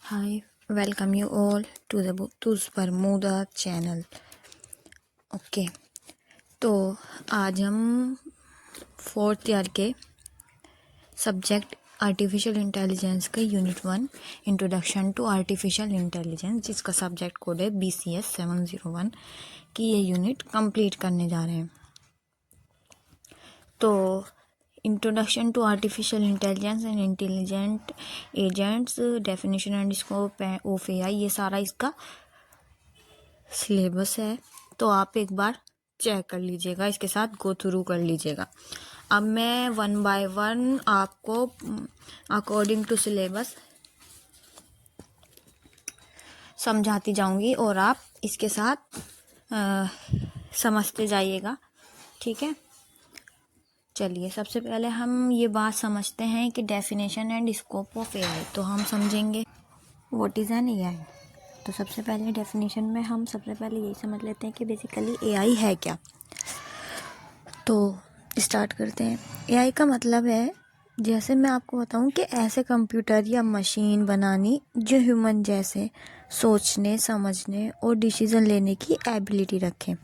Hi, welcome you all to the Books Bermuda channel. Okay तो आज हम fourth year के सब्जेक्ट आर्टिफिशियल इंटेलिजेंस के unit 1 introduction to artificial intelligence जिसका subject code है BCS 701 की ये यूनिट कंप्लीट करने जा रहे हैं। तो introduction to artificial intelligence and intelligent agents, definition and scope of AI, ये सारा इसका सिलेबस है। तो आप एक बार चेक कर लीजिएगा, इसके साथ गो थ्रू कर लीजिएगा। अब मैं 1 बाय 1 आपको अकॉर्डिंग टू सिलेबस समझाती जाऊंगी और आप इसके साथ समझते जाइएगा, ठीक है। चलिए सबसे पहले हम ये बात समझते हैं कि definition and scope of AI। तो हम समझेंगे व्हाट इज़ एन AI। तो सबसे पहले डेफिनेशन में हम सबसे पहले यही समझ लेते हैं कि बेसिकली AI है क्या। तो स्टार्ट करते हैं। AI का मतलब है, जैसे मैं आपको बताऊं कि ऐसे कंप्यूटर या मशीन बनानी जो ह्यूमन जैसे सोचने, समझने और डिसीजन लेने की एबिलिटी रखें।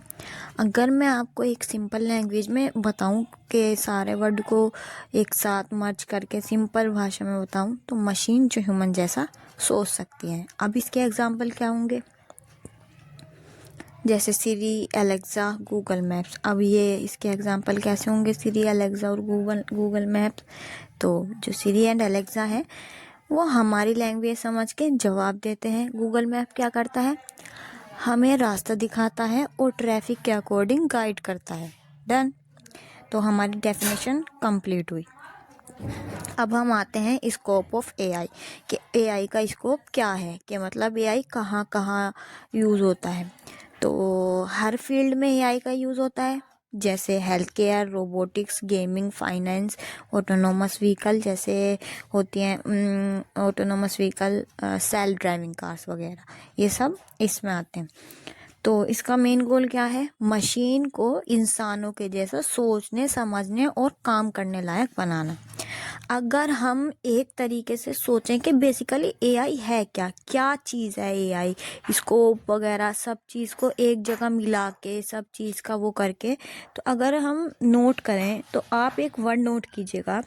अगर मैं आपको एक सिंपल लैंग्वेज में बताऊं कि सारे वर्ड को एक साथ मर्ज करके सिंपल भाषा में बताऊं तो मशीन जो ह्यूमन जैसा सोच सकती है। अब इसके एग्जांपल क्या होंगे, जैसे सीरी, एलेक्सा, गूगल मैप्स। अब ये इसके एग्जांपल कैसे होंगे, सीरी, एलेक्सा और गूगल मैप्स। तो जो सीरी एंड एलेक्सा है वो हमारी लैंग्वेज समझ के जवाब देते हैं। गूगल मैप क्या करता है, हमें रास्ता दिखाता है और ट्रैफिक के अकॉर्डिंग गाइड करता है। डन। तो हमारी डेफिनेशन कंप्लीट हुई। अब हम आते हैं स्कोप ऑफ AI कि AI का स्कोप क्या है, कि मतलब AI कहाँ कहाँ यूज़ होता है। तो हर फील्ड में AI का यूज़ होता है, जैसे health care, robotics, gaming, finance, autonomous vehicle जैसे होती हैं autonomous vehicle, self driving cars वगैरह, ये सब इसमें आते हैं। तो इसका मेन गोल क्या है, मशीन को इंसानों के जैसा सोचने, समझने और काम करने लायक बनाना। अगर हम एक तरीके से सोचें कि बेसिकली AI है क्या, क्या चीज़ है AI, स्कोप वगैरह सब चीज़ को एक जगह मिला के सब चीज़ का वो करके, तो अगर हम नोट करें तो आप एक वर्ड नोट कीजिएगा,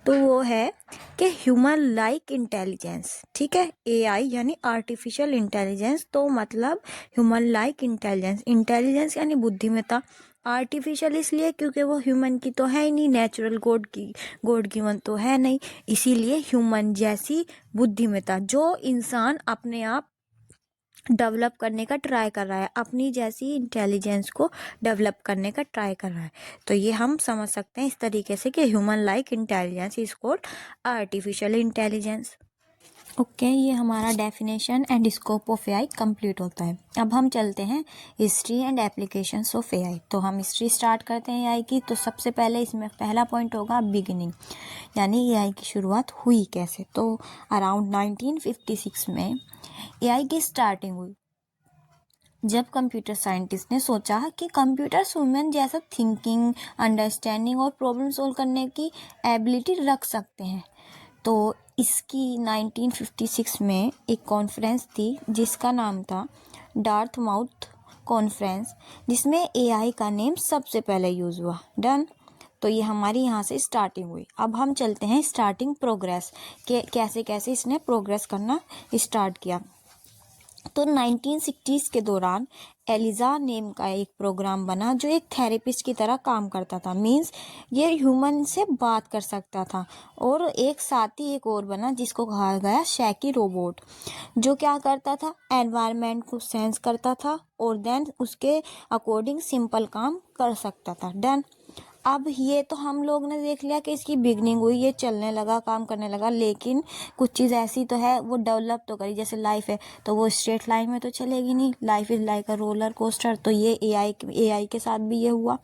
तो वो है कि ह्यूमन लाइक इंटेलिजेंस। ठीक है, AI यानी आर्टिफिशियल इंटेलिजेंस, तो मतलब ह्यूमन लाइक इंटेलिजेंस। इंटेलिजेंस यानी बुद्धिमत्ता, आर्टिफिशियल इसलिए क्योंकि वो ह्यूमन की तो है ही नहीं, नेचुरल गॉड गिवन तो है नहीं, इसीलिए ह्यूमन जैसी बुद्धिमत्ता जो इंसान अपने आप डेवलप करने का ट्राई कर रहा है, अपनी जैसी इंटेलिजेंस को डेवलप करने का ट्राई कर रहा है। तो ये हम समझ सकते हैं इस तरीके से कि human like intelligence is called artificial intelligence. Okay, ये हमारा definition and scope of AI complete होता है। अब हम चलते हैं history and applications of AI। तो हम हिस्ट्री स्टार्ट करते हैं AI की। तो सबसे पहले इसमें पहला पॉइंट होगा बिगिनिंग, यानी AI की शुरुआत हुई कैसे। तो अराउंड 1956 में AI की स्टार्टिंग हुई, जब कंप्यूटर साइंटिस्ट ने सोचा कि कंप्यूटर्स ह्यूमन जैसा थिंकिंग, अंडरस्टैंडिंग और प्रॉब्लम सॉल्व करने की एबिलिटी रख सकते हैं। तो इसकी 1956 में एक कॉन्फ्रेंस थी जिसका नाम था डार्थमाउथ कॉन्फ्रेंस, जिसमें AI का नेम सबसे पहले यूज़ हुआ। डन। तो ये हमारी यहाँ से स्टार्टिंग हुई। अब हम चलते हैं स्टार्टिंग प्रोग्रेस के कैसे कैसे इसने प्रोग्रेस करना स्टार्ट किया। तो 1960s के दौरान एलिजा नेम का एक प्रोग्राम बना जो एक थेरेपिस्ट की तरह काम करता था। मींस ये ह्यूमन से बात कर सकता था। और एक साथ ही एक और बना जिसको कहा गया शैकी रोबोट, जो क्या करता था, एनवायरनमेंट को सेंस करता था और देन उसके अकॉर्डिंग सिंपल काम कर सकता था। डन। अब ये तो हम लोग ने देख लिया कि इसकी बिगनिंग हुई, ये चलने लगा, काम करने लगा, लेकिन कुछ चीज़ ऐसी तो है वो डेवलप तो करी। जैसे लाइफ है तो वो स्ट्रेट लाइन में तो चलेगी नहीं, life is like a roller coaster. तो ये AI के साथ भी ये हुआ।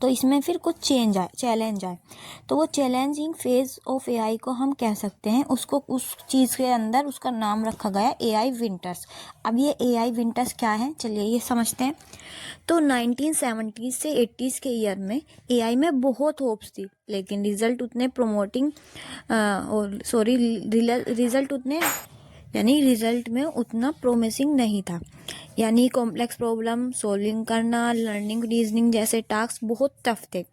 तो इसमें फिर कुछ चैलेंज आए। तो वो चैलेंजिंग फेज ऑफ AI को हम कह सकते हैं, उसको उस चीज़ के अंदर उसका नाम रखा गया AI विंटर्स। अब ये AI विंटर्स क्या है, चलिए ये समझते हैं। तो 1970 से 80s के ईयर में AI में बहुत होप्स थी, लेकिन रिजल्ट उतने यानी रिजल्ट में उतना प्रोमिसिंग नहीं था। यानी कॉम्प्लेक्स प्रॉब्लम सॉल्विंग करना, लर्निंग, रीजनिंग जैसे टास्क बहुत टफ थे।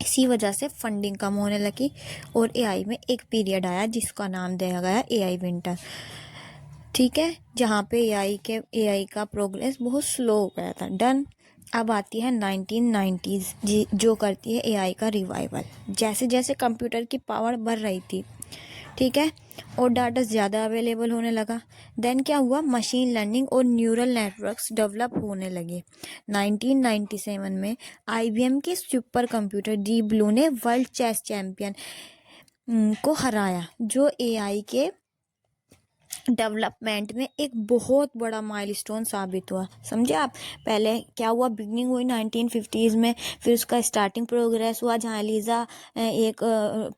इसी वजह से फंडिंग कम होने लगी और एआई में एक पीरियड आया जिसका नाम दिया गया एआई विंटर। ठीक है, जहाँ पे एआई का प्रोग्रेस बहुत स्लो हो गया था। डन। अब आती है 1990s जो करती है एआई का रिवाइवल। जैसे जैसे कंप्यूटर की पावर बढ़ रही थी, ठीक है, और डाटा ज़्यादा अवेलेबल होने लगा, देन क्या हुआ, मशीन लर्निंग और न्यूरल नेटवर्क्स डेवलप होने लगे। 1997 में आईबीएम के सुपर कंप्यूटर डीप ब्लू ने वर्ल्ड चेस चैंपियन को हराया, जो एआई के डेवलपमेंट में एक बहुत बड़ा माइलस्टोन साबित हुआ। समझे आप? पहले क्या हुआ, बिगनिंग हुई 1950s में, फिर उसका स्टार्टिंग प्रोग्रेस हुआ जहाँ एलिजा एक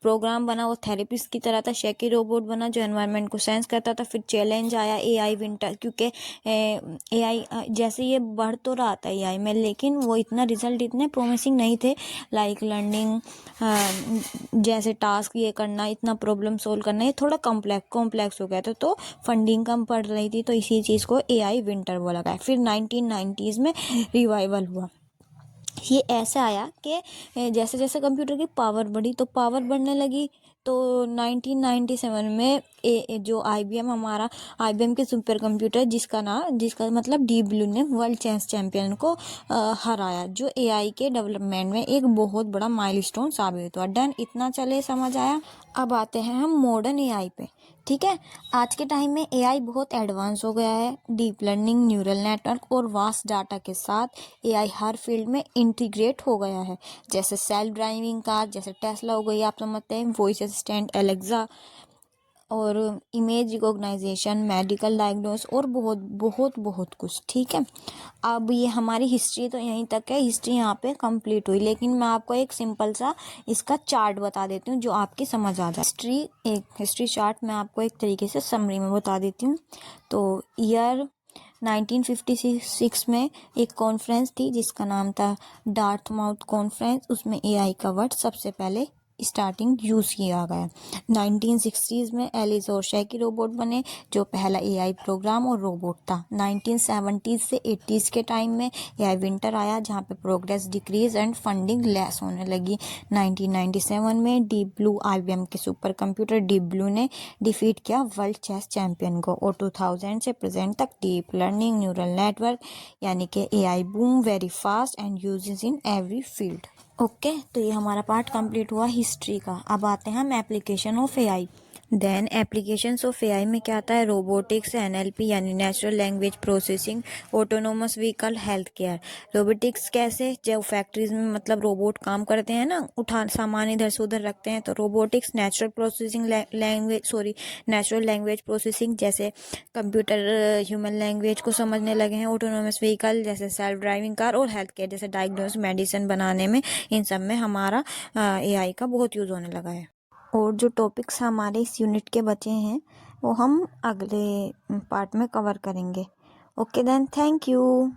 प्रोग्राम बना, वो थेरेपिस्ट की तरह था। शेकी रोबोट बना जो एनवायरनमेंट को सेंस करता था। फिर चैलेंज आया एआई विंटर, क्योंकि एआई जैसे ये बढ़ तो रहा था एआई में, लेकिन वो इतना रिजल्ट इतने प्रोमिसिंग नहीं थे। लाइक लर्निंग जैसे टास्क ये करना, इतना प्रॉब्लम सोल्व करना, ये थोड़ा कॉम्प्लेक्स हो गया था, तो फंडिंग कम पड़ रही थी, तो इसी चीज़ को एआई विंटर बोला गया। फिर 1990s में रिवाइवल हुआ। ये ऐसे आया कि जैसे जैसे कंप्यूटर की पावर बढ़ी तो पावर बढ़ने लगी, तो 1997 में जो आईबीएम, हमारा आईबीएम के सुपर कंप्यूटर जिसका मतलब डीप ब्लू ने वर्ल्ड चेस चैंपियन को हराया, जो एआई के डेवलपमेंट में एक बहुत बड़ा माइलस्टोन साबित हुआ। डन, इतना चले समझ आया। अब आते हैं हम मॉडर्न एआई पे। ठीक है, आज के टाइम में एआई बहुत एडवांस हो गया है। डीप लर्निंग, न्यूरल नेटवर्क और वास्ट डाटा के साथ एआई हर फील्ड में इंटीग्रेट हो गया है। जैसे सेल्फ ड्राइविंग कार, जैसे टेस्ला हो गई, आप समझते हैं, वॉइस असिस्टेंट एलेक्सा, और इमेज रिकॉग्नाइजेशन, मेडिकल डायग्नोस और बहुत बहुत बहुत कुछ। ठीक है, अब ये हमारी हिस्ट्री तो यहीं तक है, हिस्ट्री यहाँ पे कंप्लीट हुई, लेकिन मैं आपको एक सिंपल सा इसका चार्ट बता देती हूँ जो आपकी समझ आ जाए। हिस्ट्री चार्ट मैं आपको एक तरीके से समरी में बता देती हूँ। तो ईयर 1956 में एक कॉन्फ्रेंस थी जिसका नाम था डार्थमाउथ कॉन्फ्रेंस। उसमें एआई का वर्ड सबसे पहले स्टार्टिंग यूज़ किया गया। 1960s में एलिस और शेकी रोबोट बने, जो पहला एआई प्रोग्राम और रोबोट था। 1970s से 80s के टाइम में एआई विंटर आया, जहाँ पे progress decrease and funding less होने लगी। 1997 में डीप ब्लू, आईबीएम के सुपर कंप्यूटर डीप ब्लू ने डिफीट किया वर्ल्ड चेस चैंपियन को। और 2000 से प्रेजेंट तक डीप लर्निंग, न्यूरल नेटवर्क यानी कि AI boom very fast and uses in every field. Okay, तो ये हमारा पार्ट कंप्लीट हुआ हिस्ट्री का। अब आते हैं हम application of AI. Then applications of AI में क्या आता है, रोबोटिक्स, एनएलपी यानी natural language processing, autonomous vehicle, health care. Robotics कैसे, जब फैक्ट्रीज में मतलब रोबोट काम करते हैं ना, सामान इधर से उधर रखते हैं, तो रोबोटिक्स। नेचुरल लैंग्वेज प्रोसेसिंग, जैसे कंप्यूटर ह्यूमन लैंग्वेज को समझने लगे हैं। ऑटोनोमस व्हीकल जैसे सेल्फ ड्राइविंग कार, और हेल्थ केयर जैसे डायग्नोस, मेडिसिन बनाने में, इन सब में हमारा एआई का बहुत यूज़ होने लगा है। और जो टॉपिक्स हमारे इस यूनिट के बचे हैं वो हम अगले पार्ट में कवर करेंगे। Okay then, thank you.